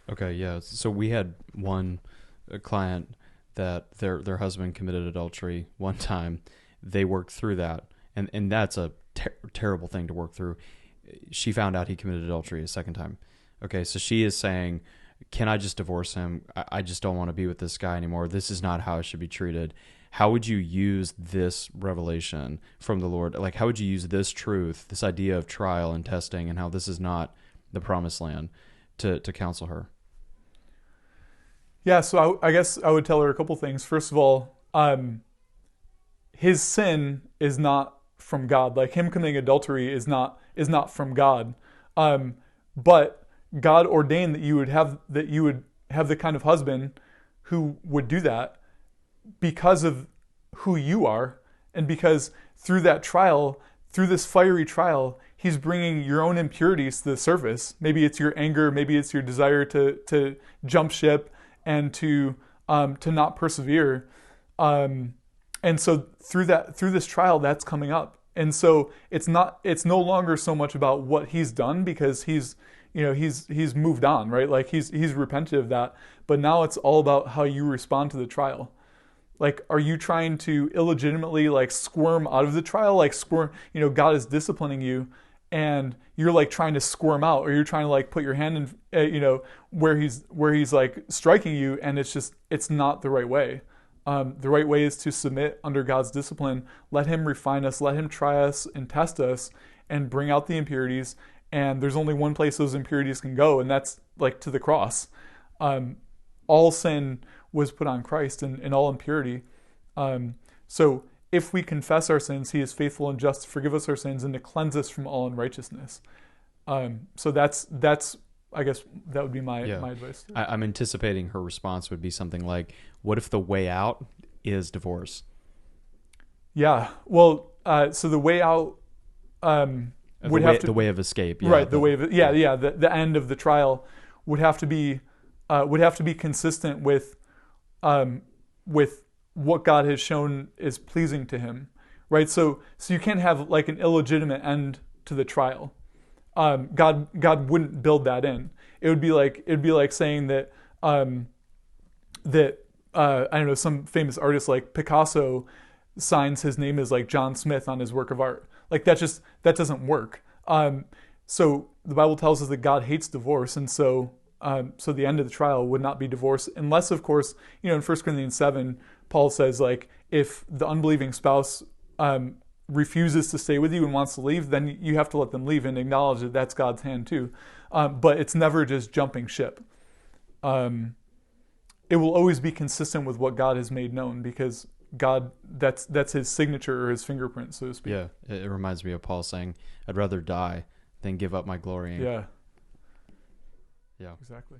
Okay, yeah. So we had one client that their husband committed adultery one time. They worked through that, and that's a terrible thing to work through. She found out he committed adultery a second time. Okay, so she is saying, "Can I just divorce him? I just don't want to be with this guy anymore. This is not how I should be treated." How would you use this revelation from the Lord? Like, how would you use this truth, this idea of trial and testing, and how this is not the promised land, to counsel her? Yeah, so I guess I would tell her a couple things. First of all, his sin is not from God. Like him committing adultery is not from God. But God ordained that you would have the kind of husband who would do that because of who you are, and because through that trial, through this fiery trial, he's bringing your own impurities to the surface. Maybe it's your anger, maybe it's your desire to jump ship and to not persevere. And so through this trial, that's coming up. And so it's no longer so much about what he's done, because he's moved on, right? Like he's repented of that. But now it's all about how you respond to the trial. Like, are you trying to illegitimately like squirm out of the trial? Like squirm, God is disciplining you, and you're like trying to squirm out, or you're trying to like put your hand in, where he's like striking you, and it's not the right way. The right way is to submit under God's discipline. Let Him refine us, let Him try us and test us, and bring out the impurities. And there's only one place those impurities can go, and that's like to the cross. All sin was put on Christ, and all impurity. So if we confess our sins, He is faithful and just to forgive us our sins and to cleanse us from all unrighteousness. So that's I guess that would be my advice. I'm anticipating her response would be something like, "What if the way out is divorce?" Yeah. Well, so the way out would have to the way of escape. Yeah, right. The way of the end of the trial would have to be consistent with what God has shown is pleasing to Him, right? So you can't have like an illegitimate end to the trial. God wouldn't build that in. It'd be like saying that I don't know, some famous artist like Picasso signs his name as like John Smith on his work of art. Like that doesn't work. So the Bible tells us that God hates divorce, and so the end of the trial would not be divorce, unless, of course, in 1 Corinthians 7, Paul says, like, if the unbelieving spouse refuses to stay with you and wants to leave, then you have to let them leave and acknowledge that that's God's hand too. But it's never just jumping ship. It will always be consistent with what God has made known, because God, that's His signature or His fingerprint, so to speak. Yeah, it reminds me of Paul saying, "I'd rather die than give up my glory." Yeah. Yeah. Exactly.